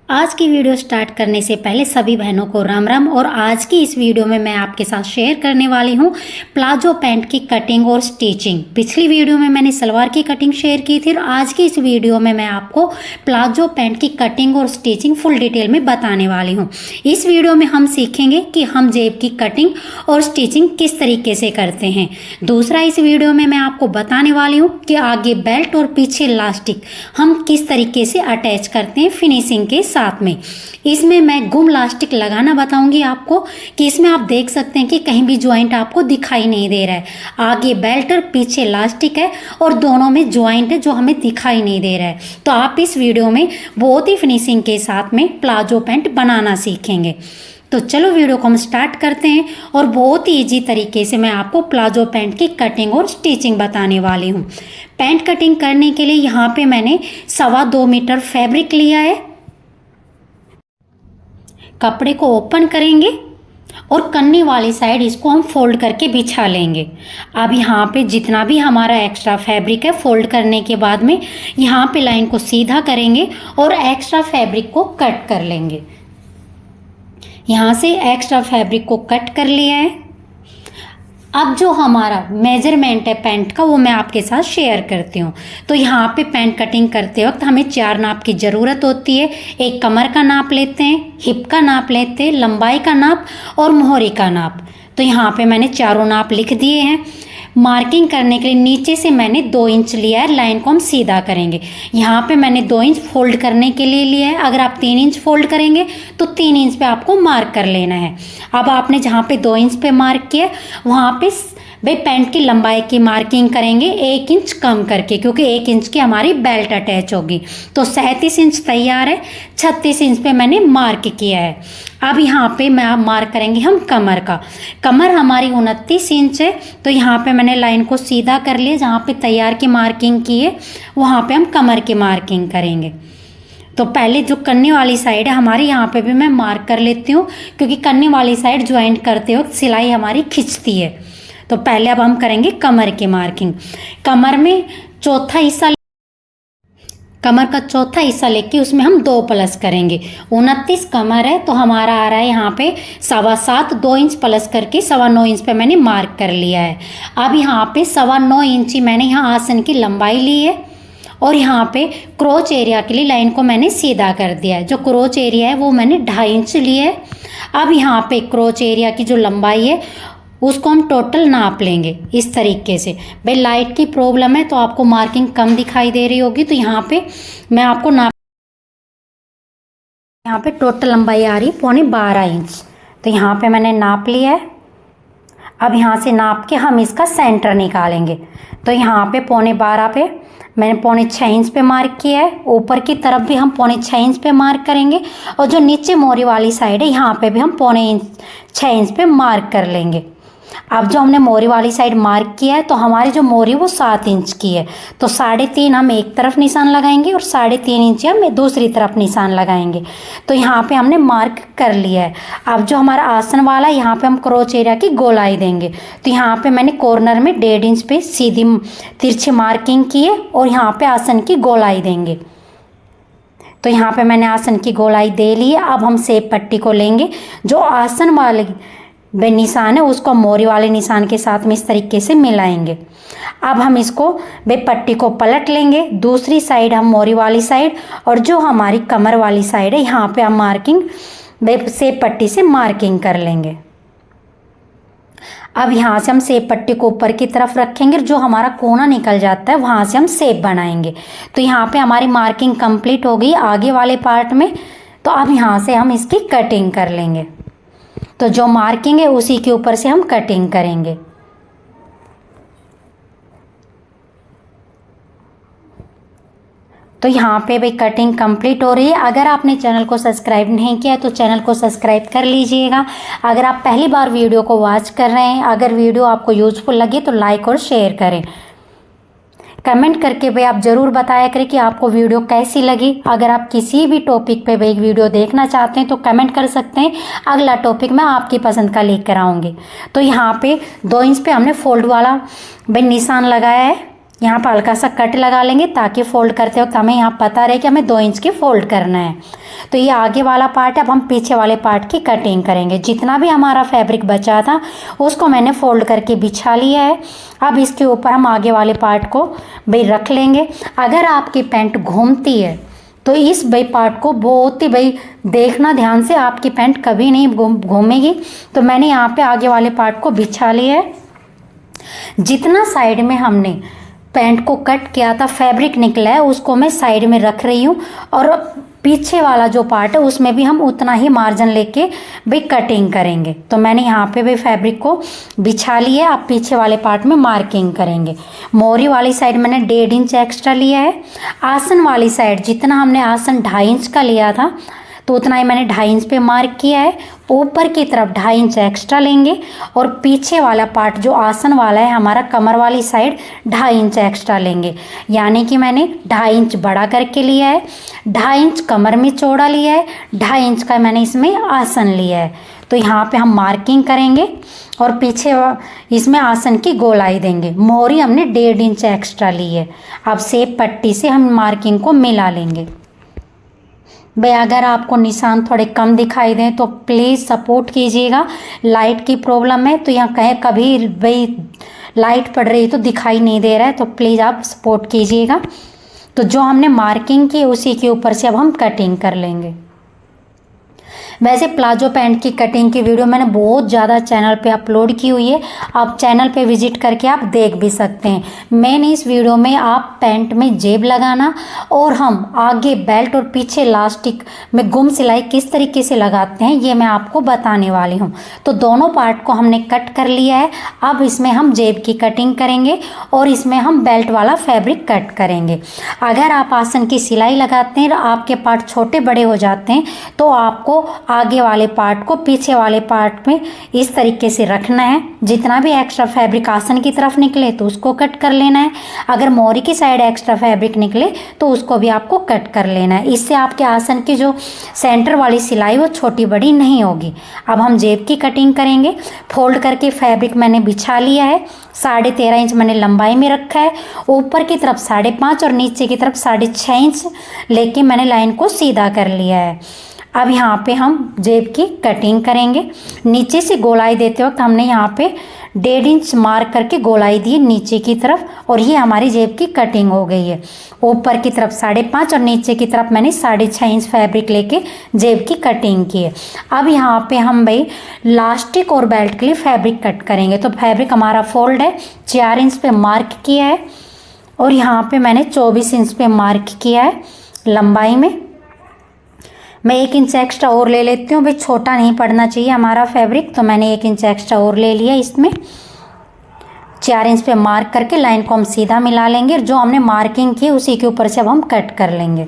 आज की video start करने से पहले सभी बहनों को राम राम। और आज की इस वीडियो में मैं आपके साथ शेयर करने वाली हूँ प्लाजो पैंट की कटिंग और स्टिचिंग। पिछली वीडियो में मैंने सलवार की कटिंग शेयर की थी और आज की इस वीडियो में मैं आपको प्लाजो पैंट की कटिंग और स्टिचिंग फुल डिटेल में बताने वाली हूँ। इस वीडियो में हम सीखेंगे कि हम जेब की कटिंग और स्टिचिंग किस तरीके से करते हैं। दूसरा, इस वीडियो में मैं आपको बताने वाली हूँ कि आगे बेल्ट और पीछे इलास्टिक हम किस तरीके से अटैच करते हैं फिनिशिंग के साथ में। इसमें मैं गुम इलास्टिक लगाना बताऊंगी आपको कि इसमें आप देख सकते हैं कि कहीं भी ज्वाइंट आपको दिखाई नहीं दे रहा है। आगे बेल्ट और पीछे इलास्टिक है और दोनों में ज्वाइंट है जो हमें दिखाई नहीं दे रहा है। तो आप इस वीडियो में बहुत ही फिनिशिंग के साथ में प्लाजो पैंट बनाना सीखेंगे। तो चलो वीडियो को हम स्टार्ट करते हैं और बहुत ही इजी तरीके से मैं आपको प्लाजो पैंट की कटिंग और स्टिचिंग बताने वाली हूँ। पैंट कटिंग करने के लिए यहाँ पे मैंने 2.25 मीटर फैब्रिक लिया है। कपड़े को ओपन करेंगे और कन्नी वाली साइड इसको हम फोल्ड करके बिछा लेंगे। अब यहाँ पे जितना भी हमारा एक्स्ट्रा फैब्रिक है फोल्ड करने के बाद में यहाँ पे लाइन को सीधा करेंगे और एक्स्ट्रा फैब्रिक को कट कर लेंगे। यहाँ से एक्स्ट्रा फैब्रिक को कट कर लिया है। अब जो हमारा मेजरमेंट है पैंट का वो मैं आपके साथ शेयर करती हूँ। तो यहाँ पे पैंट कटिंग करते वक्त हमें 4 नाप की ज़रूरत होती है। एक कमर का नाप लेते हैं, हिप का नाप लेते हैं, लंबाई का नाप और मोहरी का नाप। तो यहाँ पे मैंने चारों नाप लिख दिए हैं। मार्किंग करने के लिए नीचे से मैंने 2 इंच लिया है। लाइन को हम सीधा करेंगे। यहाँ पे मैंने 2 इंच फोल्ड करने के लिए लिया है। अगर आप 3 इंच फोल्ड करेंगे तो 3 इंच पे आपको मार्क कर लेना है। अब आपने जहाँ पे 2 इंच पे मार्क किया वहाँ पे भाई पैंट की लंबाई की मार्किंग करेंगे 1 इंच कम करके, क्योंकि 1 इंच की हमारी बेल्ट अटैच होगी। तो 37 इंच तैयार है। 36 इंच पे मैंने मार्क किया है। अब यहाँ पे मैं मार्क करेंगे हम कमर का। कमर हमारी 29 इंच है। तो यहाँ पे मैंने लाइन को सीधा कर लिया। जहाँ पे तैयार की मार्किंग की है वहाँ पे हम कमर की मार्किंग करेंगे। तो पहले जो कन्नी वाली साइड है हमारी यहाँ पे भी मैं मार्क कर लेती हूँ, क्योंकि कन्नी वाली साइड ज्वाइंट करते वक्त सिलाई हमारी खिंचती है। तो पहले अब हम करेंगे कमर की मार्किंग। कमर में कमर का चौथा हिस्सा लेके उसमें हम 2 प्लस करेंगे। 29 कमर है तो हमारा आ रहा है यहाँ पे 7.25, 2 इंच प्लस करके 9.25 इंच पे मैंने मार्क कर लिया है। अब यहाँ पे 9.25 इंच मैंने यहाँ आसन की लंबाई ली है और यहाँ पे क्रोच एरिया के लिए लाइन को मैंने सीधा कर दिया है। जो क्रोच एरिया है वो मैंने 2.5 इंच लिया है। अब यहाँ पे क्रोच एरिया की जो लंबाई है उसको हम टोटल नाप लेंगे इस तरीके से। भाई लाइट की प्रॉब्लम है तो आपको मार्किंग कम दिखाई दे रही होगी। तो यहाँ पे मैं आपको यहाँ पे टोटल लंबाई आ रही 12.25 इंच। तो यहाँ पे मैंने नाप लिया है। अब यहाँ से नाप के हम इसका सेंटर निकालेंगे। तो यहाँ पे 12.25 पे मैंने 6.25 इंच पे मार्क किया है। ऊपर की तरफ भी हम 6.25 इंच पे मार्क करेंगे और जो नीचे मोरी वाली साइड है यहाँ पे भी हम 6.25 इंच पे मार्क कर लेंगे। अब जो हमने मोरी वाली साइड मार्क किया है तो हमारी जो मोरी वो 7 इंच की है। तो 3.5 हम एक तरफ निशान लगाएंगे और 3.5 इंच हम दूसरी तरफ निशान लगाएंगे। तो यहाँ पे हमने मार्क कर लिया है। अब जो हमारा आसन वाला है यहाँ पे हम क्रोच एरिया की गोलाई देंगे। तो यहाँ पे मैंने कॉर्नर में 1.5 इंच पे सीधी तिरछी मार्किंग की है और यहाँ पे आसन की गोलाई देंगे। तो यहाँ पे मैंने आसन की गोलाई दे ली है। अब हम सेब पट्टी को लेंगे। जो आसन वाले निशान है उसको मोरी वाले निशान के साथ में इस तरीके से मिलाएंगे। अब हम इसको पट्टी को पलट लेंगे। दूसरी साइड हम मोरी वाली साइड और जो हमारी कमर वाली साइड है यहाँ पे हम मार्किंग सेब पट्टी से मार्किंग कर लेंगे। अब यहाँ से हम सेब पट्टी को ऊपर की तरफ रखेंगे। जो हमारा कोना निकल जाता है वहाँ से हम सेब बनाएंगे। तो यहाँ पे हमारी मार्किंग कंप्लीट हो गई आगे वाले पार्ट में। तो अब यहाँ से हम इसकी कटिंग कर लेंगे। तो जो मार्किंग है उसी के ऊपर से हम कटिंग करेंगे। तो यहाँ पे भाई कटिंग कंप्लीट हो रही है। अगर आपने चैनल को सब्सक्राइब नहीं किया तो चैनल को सब्सक्राइब कर लीजिएगा। अगर आप पहली बार वीडियो को वॉच कर रहे हैं, अगर वीडियो आपको यूजफुल लगे तो लाइक और शेयर करें। कमेंट करके भाई आप ज़रूर बताया करें कि आपको वीडियो कैसी लगी। अगर आप किसी भी टॉपिक पे भाई वीडियो देखना चाहते हैं तो कमेंट कर सकते हैं। अगला टॉपिक मैं आपकी पसंद का लेकर आऊँगी। तो यहाँ पे 2 इंच पे हमने फोल्ड वाला भाई निशान लगाया है। यहाँ पर हल्का सा कट लगा लेंगे ताकि फ़ोल्ड करते वक्त हमें यहाँ पता रहे कि हमें 2 इंच की फ़ोल्ड करना है। तो ये आगे वाला पार्ट है, अब हम पीछे वाले पार्ट की कटिंग करेंगे। जितना भी हमारा फैब्रिक बचा था उसको मैंने फ़ोल्ड करके बिछा लिया है। अब इसके ऊपर हम आगे वाले पार्ट को भाई रख लेंगे। अगर आपकी पैंट घूमती है तो इस भाई पार्ट को बहुत ही भाई देखना ध्यान से, आपकी पैंट कभी नहीं घूमेगी। तो मैंने यहाँ पे आगे वाले पार्ट को बिछा लिया है। जितना साइड में हमने पैंट को कट किया था, फैब्रिक निकला है, उसको मैं साइड में रख रही हूँ और पीछे वाला जो पार्ट है उसमें भी हम उतना ही मार्जिन लेके भाई कटिंग करेंगे। तो मैंने यहाँ पे भी फैब्रिक को बिछा लिया है। अब पीछे वाले पार्ट में मार्किंग करेंगे। मोरी वाली साइड मैंने 1.5 इंच एक्स्ट्रा लिया है। आसन वाली साइड जितना हमने आसन 2.5 इंच का लिया था तो उतना ही मैंने 2.5 इंच पे मार्क किया है। ऊपर की तरफ 2.5 इंच एक्स्ट्रा लेंगे और पीछे वाला पार्ट जो आसन वाला है हमारा कमर वाली साइड 2.5 इंच एक्स्ट्रा लेंगे। यानी कि मैंने 2.5 इंच बड़ा करके लिया है, 2.5 इंच कमर में चौड़ा लिया है, 2.5 इंच का मैंने इसमें आसन लिया है। तो यहाँ पे हम मार्किंग करेंगे और पीछे इसमें आसन की गोलाई देंगे। मोहरी हमने 1.5 इंच एक्स्ट्रा ली है। अब सेब पट्टी से हम मार्किंग को मिला लेंगे। भाई अगर आपको निशान थोड़े कम दिखाई दें तो प्लीज़ सपोर्ट कीजिएगा। लाइट की प्रॉब्लम है तो यहाँ कहीं कभी भाई लाइट पड़ रही तो दिखाई नहीं दे रहा है, तो प्लीज़ आप सपोर्ट कीजिएगा। तो जो हमने मार्किंग की उसी के ऊपर से अब हम कटिंग कर लेंगे। वैसे प्लाजो पैंट की कटिंग की वीडियो मैंने बहुत ज़्यादा चैनल पे अपलोड की हुई है, आप चैनल पे विजिट करके आप देख भी सकते हैं। मैंने इस वीडियो में आप पैंट में जेब लगाना और हम आगे बेल्ट और पीछे इलास्टिक में गुम सिलाई किस तरीके से लगाते हैं ये मैं आपको बताने वाली हूँ। तो दोनों पार्ट को हमने कट कर लिया है। अब इसमें हम जेब की कटिंग करेंगे और इसमें हम बेल्ट वाला फैब्रिक कट करेंगे। अगर आप आसन की सिलाई लगाते हैं और आपके पार्ट छोटे बड़े हो जाते हैं तो आपको आगे वाले पार्ट को पीछे वाले पार्ट में इस तरीके से रखना है। जितना भी एक्स्ट्रा फैब्रिक आसन की तरफ निकले तो उसको कट कर लेना है। अगर मोरी की साइड एक्स्ट्रा फैब्रिक निकले तो उसको भी आपको कट कर लेना है। इससे आपके आसन की जो सेंटर वाली सिलाई वो छोटी बड़ी नहीं होगी। अब हम जेब की कटिंग करेंगे। फोल्ड करके फैब्रिक मैंने बिछा लिया है। 13.5 इंच मैंने लंबाई में रखा है। ऊपर की तरफ 5.5 और नीचे की तरफ 6.5 इंच लेके मैंने लाइन को सीधा कर लिया है। अब यहाँ पे हम जेब की कटिंग करेंगे। नीचे से गोलाई देते वक्त हमने यहाँ पे 1.5 इंच मार्क करके गोलाई दी नीचे की तरफ और ये हमारी जेब की कटिंग हो गई है। ऊपर की तरफ 5.5 और नीचे की तरफ मैंने 6.5 इंच फैब्रिक लेके जेब की कटिंग की है। अब यहाँ पे हम भाई लास्टिक और बेल्ट के लिए फैब्रिक कट करेंगे। तो फैब्रिक हमारा फोल्ड है, 4 इंच पे मार्क किया है और यहाँ पे मैंने 24 इंच पे मार्क किया है लंबाई में। मैं 1 इंच एक्स्ट्रा और ले लेती हूँ, भाई छोटा नहीं पड़ना चाहिए हमारा फैब्रिक, तो मैंने 1 इंच एक्स्ट्रा और ले लिया। इसमें 4 इंच पे मार्क करके लाइन को हम सीधा मिला लेंगे। जो हमने मार्किंग की उसी के ऊपर से अब हम कट कर लेंगे।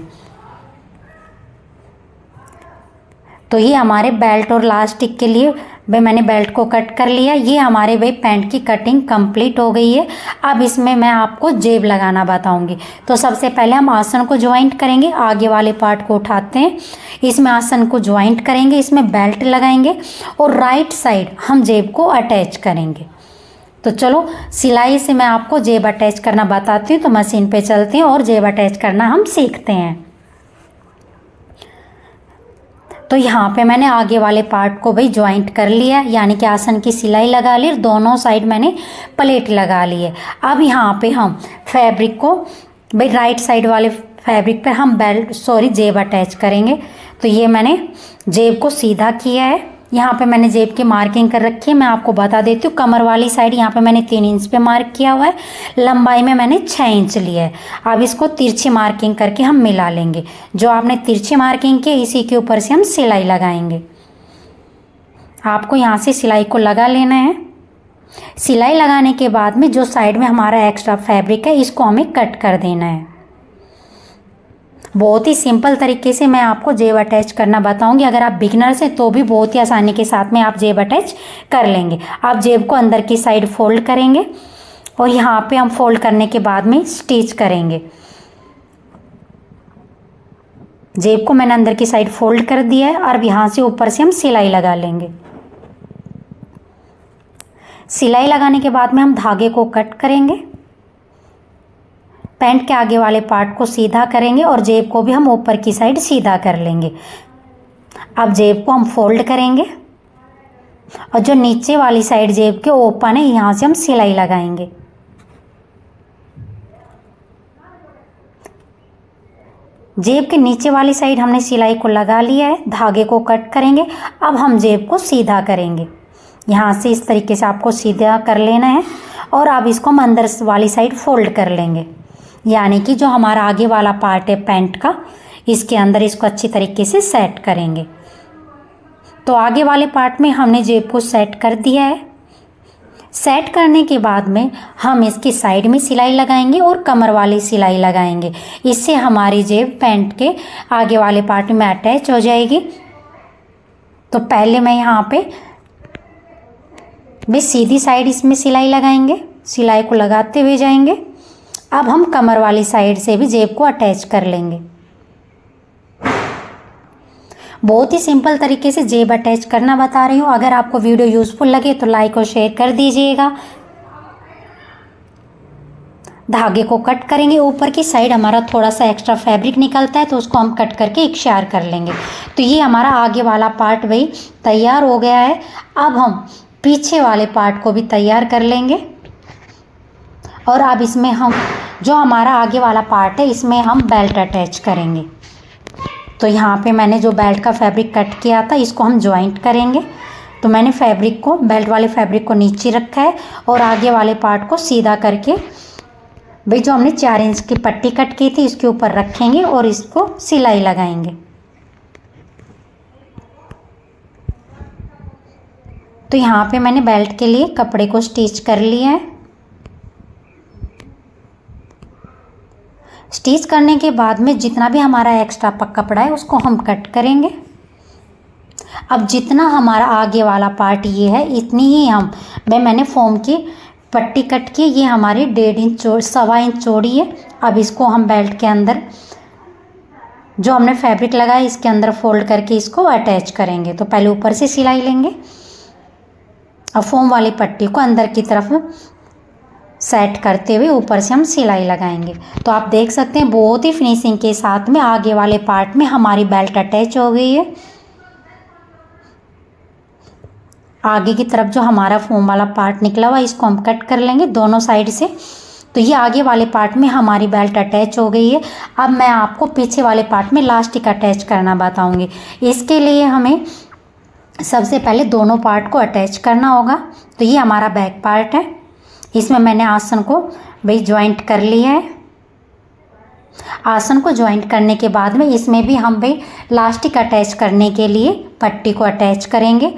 तो ये हमारे बेल्ट और लास्टिक के लिए भाई मैंने बेल्ट को कट कर लिया। ये हमारे भाई पैंट की कटिंग कंप्लीट हो गई है। अब इसमें मैं आपको जेब लगाना बताऊंगी। तो सबसे पहले हम आसन को ज्वाइंट करेंगे। आगे वाले पार्ट को उठाते हैं, इसमें आसन को ज्वाइंट करेंगे, इसमें बेल्ट लगाएंगे और राइट साइड हम जेब को अटैच करेंगे। तो चलो सिलाई से मैं आपको जेब अटैच करना बताती हूँ। तो मशीन पे चलते हैं और जेब अटैच करना हम सीखते हैं। तो यहाँ पे मैंने आगे वाले पार्ट को भाई ज्वाइंट कर लिया, यानी कि आसन की सिलाई लगा ली। दोनों साइड मैंने प्लेट लगा ली है। अब यहाँ पे हम फैब्रिक को भाई राइट साइड वाले फैब्रिक पर हम जेब अटैच करेंगे। तो ये मैंने जेब को सीधा किया है। यहाँ पे मैंने जेब की मार्किंग कर रखी है। मैं आपको बता देती हूँ, कमर वाली साइड यहाँ पे मैंने 3 इंच पे मार्क किया हुआ है। लंबाई में मैंने 6 इंच लिया है। अब इसको तिरछी मार्किंग करके हम मिला लेंगे। जो आपने तिरछी मार्किंग की इसी के ऊपर से हम सिलाई लगाएंगे। आपको यहाँ से सिलाई को लगा लेना है। सिलाई लगाने के बाद में जो साइड में हमारा एक्स्ट्रा फैब्रिक है इसको हमें कट कर देना है। बहुत ही सिंपल तरीके से मैं आपको जेब अटैच करना बताऊंगी। अगर आप बिगिनर्स हैं तो भी बहुत ही आसानी के साथ में आप जेब अटैच कर लेंगे। आप जेब को अंदर की साइड फोल्ड करेंगे और यहाँ पे हम फोल्ड करने के बाद में स्टिच करेंगे। जेब को मैंने अंदर की साइड फोल्ड कर दिया है और यहाँ से ऊपर से हम सिलाई लगा लेंगे। सिलाई लगाने के बाद में हम धागे को कट करेंगे। पैंट के आगे वाले पार्ट को सीधा करेंगे और जेब को भी हम ऊपर की साइड सीधा कर लेंगे। अब जेब को हम फोल्ड करेंगे और जो नीचे वाली साइड जेब के ओपन है यहाँ से हम सिलाई लगाएंगे। जेब के नीचे वाली साइड हमने सिलाई को लगा लिया है, धागे को कट करेंगे। अब हम जेब को सीधा करेंगे, यहाँ से इस तरीके से आपको सीधा कर लेना है और अब इसको हम अंदर वाली साइड फोल्ड कर लेंगे, यानी कि जो हमारा आगे वाला पार्ट है पैंट का, इसके अंदर इसको अच्छी तरीके से सेट करेंगे। तो आगे वाले पार्ट में हमने जेब को सेट कर दिया है। सेट करने के बाद में हम इसकी साइड में सिलाई लगाएंगे और कमर वाली सिलाई लगाएंगे। इससे हमारी जेब पैंट के आगे वाले पार्ट में अटैच हो जाएगी। तो पहले मैं यहाँ पे सीधी साइड इसमें सिलाई लगाएंगे, सिलाई को लगाते हुए जाएंगे। अब हम कमर वाली साइड से भी जेब को अटैच कर लेंगे। बहुत ही सिंपल तरीके से जेब अटैच करना बता रही हूँ। अगर आपको वीडियो यूज़फुल लगे तो लाइक और शेयर कर दीजिएगा। धागे को कट करेंगे, ऊपर की साइड हमारा थोड़ा सा एक्स्ट्रा फैब्रिक निकलता है तो उसको हम कट करके इकशार कर लेंगे। तो ये हमारा आगे वाला पार्ट भाई तैयार हो गया है। अब हम पीछे वाले पार्ट को भी तैयार कर लेंगे और अब इसमें हम जो हमारा आगे वाला पार्ट है इसमें हम बेल्ट अटैच करेंगे। तो यहाँ पे मैंने जो बेल्ट का फैब्रिक कट किया था इसको हम जॉइंट करेंगे। तो मैंने फैब्रिक को, बेल्ट वाले फैब्रिक को नीचे रखा है और आगे वाले पार्ट को सीधा करके भाई जो हमने 4 इंच की पट्टी कट की थी इसके ऊपर रखेंगे और इसको सिलाई लगाएंगे। तो यहाँ पे मैंने बेल्ट के लिए कपड़े को स्टिच कर लिया है। स्टिच करने के बाद में जितना भी हमारा एक्स्ट्रा कपड़ा है उसको हम कट करेंगे। अब जितना हमारा आगे वाला पार्ट ये है इतनी ही मैंने फोम की पट्टी कट की, ये हमारी 1.5 इंच 1.25 इंच चौड़ी है। अब इसको हम बेल्ट के अंदर जो हमने फैब्रिक लगाया इसके अंदर फोल्ड करके इसको अटैच करेंगे। तो पहले ऊपर से सिलाई लेंगे, अब फोम वाली पट्टी को अंदर की तरफ सेट करते हुए ऊपर से हम सिलाई लगाएंगे। तो आप देख सकते हैं बहुत ही फिनिशिंग के साथ में आगे वाले पार्ट में हमारी बेल्ट अटैच हो गई है। आगे की तरफ जो हमारा फोम वाला पार्ट निकला हुआ इसको हम कट कर लेंगे दोनों साइड से। तो ये आगे वाले पार्ट में हमारी बेल्ट अटैच हो गई है। अब मैं आपको पीछे वाले पार्ट में इलास्टिक अटैच करना बताऊंगी। इसके लिए हमें सबसे पहले दोनों पार्ट को अटैच करना होगा। तो ये हमारा बैक पार्ट है, इसमें मैंने आसन को भाई ज्वाइंट कर लिया है। आसन को ज्वाइंट करने के बाद में इसमें भी हम भाई इलास्टिक अटैच करने के लिए पट्टी को अटैच करेंगे।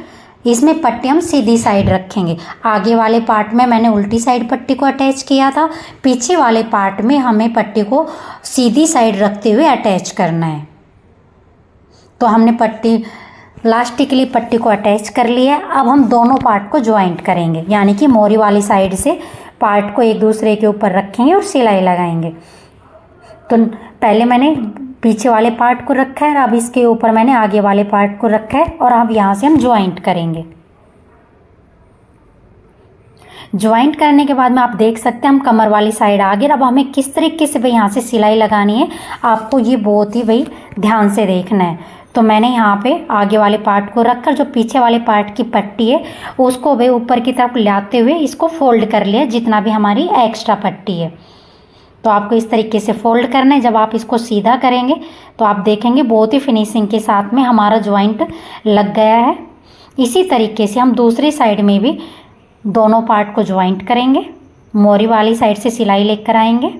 इसमें पट्टी हम सीधी साइड रखेंगे। आगे वाले पार्ट में मैंने उल्टी साइड पट्टी को अटैच किया था, पीछे वाले पार्ट में हमें पट्टी को सीधी साइड रखते हुए अटैच करना है। तो हमने पट्टी इलास्टिक के लिए पट्टी को अटैच कर लिया है। अब हम दोनों पार्ट को ज्वाइंट करेंगे, यानी कि मोरी वाली साइड से पार्ट को एक दूसरे के ऊपर रखेंगे और सिलाई लगाएंगे। तो पहले मैंने पीछे वाले पार्ट को रखा है, अब इसके ऊपर मैंने आगे वाले पार्ट को रखा है और अब यहाँ से हम ज्वाइंट करेंगे। ज्वाइंट करने के बाद में आप देख सकते हैं हम कमर वाली साइड आ गए। अब हमें किस तरीके से भाई यहाँ से सिलाई लगानी है आपको ये बहुत ही भाई ध्यान से देखना है। तो मैंने यहाँ पे आगे वाले पार्ट को रखकर जो पीछे वाले पार्ट की पट्टी है उसको भाई ऊपर की तरफ लाते हुए इसको फोल्ड कर लिया, जितना भी हमारी एक्स्ट्रा पट्टी है। तो आपको इस तरीके से फोल्ड करना है। जब आप इसको सीधा करेंगे तो आप देखेंगे बहुत ही फिनिशिंग के साथ में हमारा ज्वाइंट लग गया है। इसी तरीके से हम दूसरी साइड में भी दोनों पार्ट को ज्वाइंट करेंगे, मोरी वाली साइड से सिलाई लेकर आएंगे।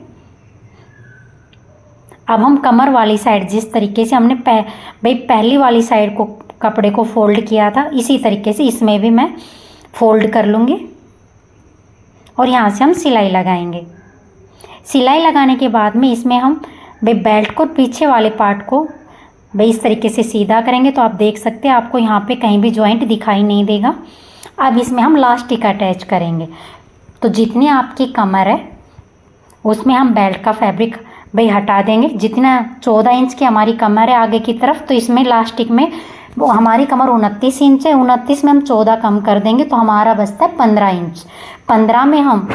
अब हम कमर वाली साइड जिस तरीके से हमने भाई पहली वाली साइड को कपड़े को फोल्ड किया था इसी तरीके से इसमें भी मैं फोल्ड कर लूँगी और यहाँ से हम सिलाई लगाएंगे। सिलाई लगाने के बाद में इसमें हम भाई बेल्ट को पीछे वाले पार्ट को भाई इस तरीके से सीधा करेंगे। तो आप देख सकते हैं आपको यहाँ पे कहीं भी जॉइंट दिखाई नहीं देगा। अब इसमें हम इलास्टिक अटैच करेंगे। तो जितनी आपकी कमर है उसमें हम बेल्ट का फैब्रिक भाई हटा देंगे। जितना 14 इंच की हमारी कमर है आगे की तरफ, तो इसमें इलास्टिक में वो हमारी कमर 29 इंच है, 29 में हम 14 कम कर देंगे तो हमारा बचता है 15 इंच। 15 में हम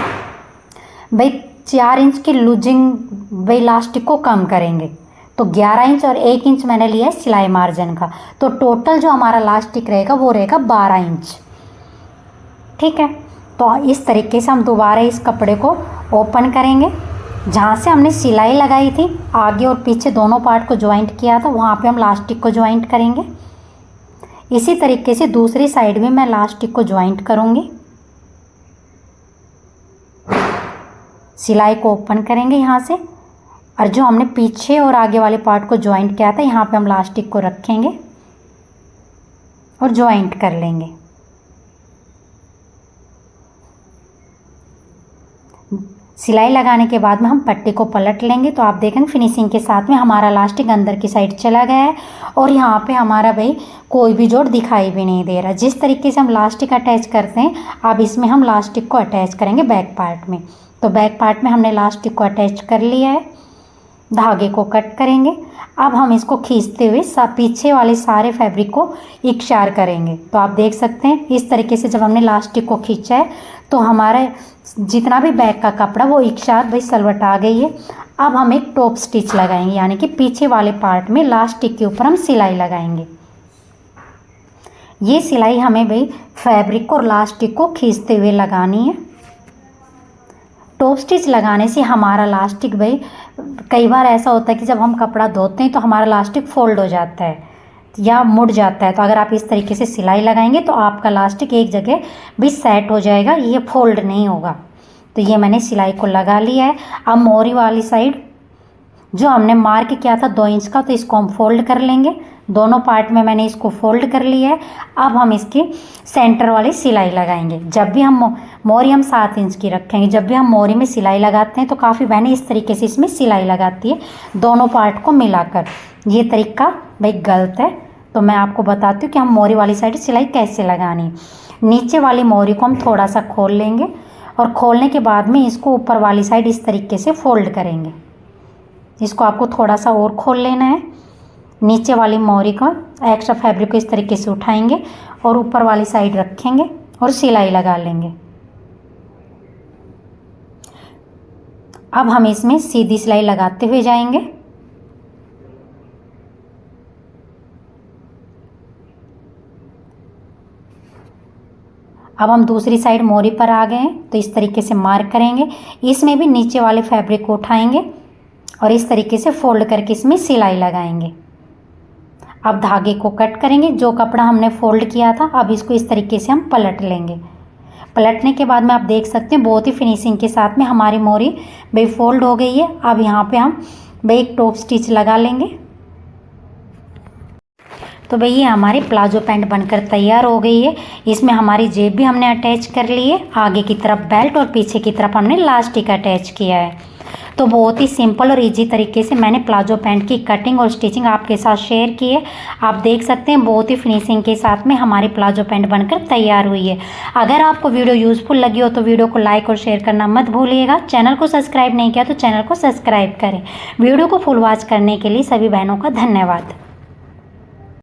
भाई 4 इंच की लूजिंग व इलास्टिक को कम करेंगे। तो 11 इंच और 1 इंच मैंने लिया है सिलाई मार्जिन का, तो टोटल जो हमारा इलास्टिक रहेगा वो रहेगा 12 इंच। ठीक है, तो इस तरीके से हम दोबारा इस कपड़े को ओपन करेंगे। जहाँ से हमने सिलाई लगाई थी आगे और पीछे दोनों पार्ट को ज्वाइंट किया था, वहाँ पे हम इलास्टिक को ज्वाइंट करेंगे। इसी तरीके से दूसरी साइड भी मैं इलास्टिक को ज्वाइंट करूँगी। सिलाई को ओपन करेंगे यहाँ से, और जो हमने पीछे और आगे वाले पार्ट को ज्वाइंट किया था यहाँ पे हम इलास्टिक को रखेंगे और ज्वाइंट कर लेंगे। सिलाई लगाने के बाद में हम पट्टी को पलट लेंगे, तो आप देखेंगे फिनिशिंग के साथ में हमारा इलास्टिक अंदर की साइड चला गया है और यहाँ पे हमारा भाई कोई भी जोड़ दिखाई भी नहीं दे रहा। जिस तरीके से हम इलास्टिक अटैच करते हैं अब इसमें हम इलास्टिक को अटैच करेंगे बैक पार्ट में। तो बैक पार्ट में हमने इलास्टिक को अटैच कर लिया है, धागे को कट करेंगे। अब हम इसको खींचते हुए पीछे वाले सारे फैब्रिक को इकसार करेंगे। तो आप देख सकते हैं इस तरीके से जब हमने इलास्टिक को खींचा है तो हमारा जितना भी बैक का कपड़ा वो इकसार भाई सलवट आ गई है। अब हम एक टॉप स्टिच लगाएंगे, यानी कि पीछे वाले पार्ट में इलास्टिक के ऊपर हम सिलाई लगाएंगे। ये सिलाई हमें भाई फैब्रिक और इलास्टिक को खींचते हुए लगानी है। टॉप स्टिच लगाने से हमारा इलास्टिक भाई कई बार ऐसा होता है कि जब हम कपड़ा धोते हैं तो हमारा इलास्टिक फोल्ड हो जाता है या मुड़ जाता है। तो अगर आप इस तरीके से सिलाई लगाएंगे तो आपका इलास्टिक एक जगह भी सेट हो जाएगा, ये फोल्ड नहीं होगा। तो ये मैंने सिलाई को लगा लिया है। अब मोरी वाली साइड जो हमने मार्क किया था 2 इंच का, तो इसको हम फोल्ड कर लेंगे। दोनों पार्ट में मैंने इसको फोल्ड कर लिया है। अब हम इसकी सेंटर वाली सिलाई लगाएंगे। जब भी हम मोरी हम 7 इंच की रखेंगे। जब भी हम मोरी में सिलाई लगाते हैं तो काफ़ी बहनें इस तरीके से इसमें सिलाई लगाती है दोनों पार्ट को मिलाकर। ये तरीका भाई गलत है, तो मैं आपको बताती हूँ कि हम मोरी वाली साइड सिलाई कैसे लगानी। नीचे वाली मोरी को हम थोड़ा सा खोल लेंगे और खोलने के बाद में इसको ऊपर वाली साइड इस तरीके से फोल्ड करेंगे। इसको आपको थोड़ा सा और खोल लेना है। नीचे वाली मोरी को एक्स्ट्रा फैब्रिक को इस तरीके से उठाएंगे और ऊपर वाली साइड रखेंगे और सिलाई लगा लेंगे। अब हम इसमें सीधी सिलाई लगाते हुए जाएंगे। अब हम दूसरी साइड मोरी पर आ गए हैं, तो इस तरीके से मार्क करेंगे। इसमें भी नीचे वाले फैब्रिक को उठाएंगे और इस तरीके से फोल्ड करके इसमें सिलाई लगाएंगे। अब धागे को कट करेंगे। जो कपड़ा हमने फोल्ड किया था अब इसको इस तरीके से हम पलट लेंगे। पलटने के बाद में आप देख सकते हैं बहुत ही फिनिशिंग के साथ में हमारी मोरी भाई फोल्ड हो गई है। अब यहाँ पे हम भाई एक टॉप स्टिच लगा लेंगे। तो भाई ये हमारी प्लाजो पैंट बनकर तैयार हो गई है। इसमें हमारी जेब भी हमने अटैच कर ली है, आगे की तरफ बेल्ट और पीछे की तरफ हमने इलास्टिक अटैच किया है। तो बहुत ही सिंपल और इजी तरीके से मैंने प्लाजो पैंट की कटिंग और स्टिचिंग आपके साथ शेयर की है। आप देख सकते हैं बहुत ही फिनिशिंग के साथ में हमारी प्लाजो पैंट बनकर तैयार हुई है। अगर आपको वीडियो यूज़फुल लगी हो तो वीडियो को लाइक और शेयर करना मत भूलिएगा। चैनल को सब्सक्राइब नहीं किया तो चैनल को सब्सक्राइब करें। वीडियो को फुल वॉच करने के लिए सभी बहनों का धन्यवाद।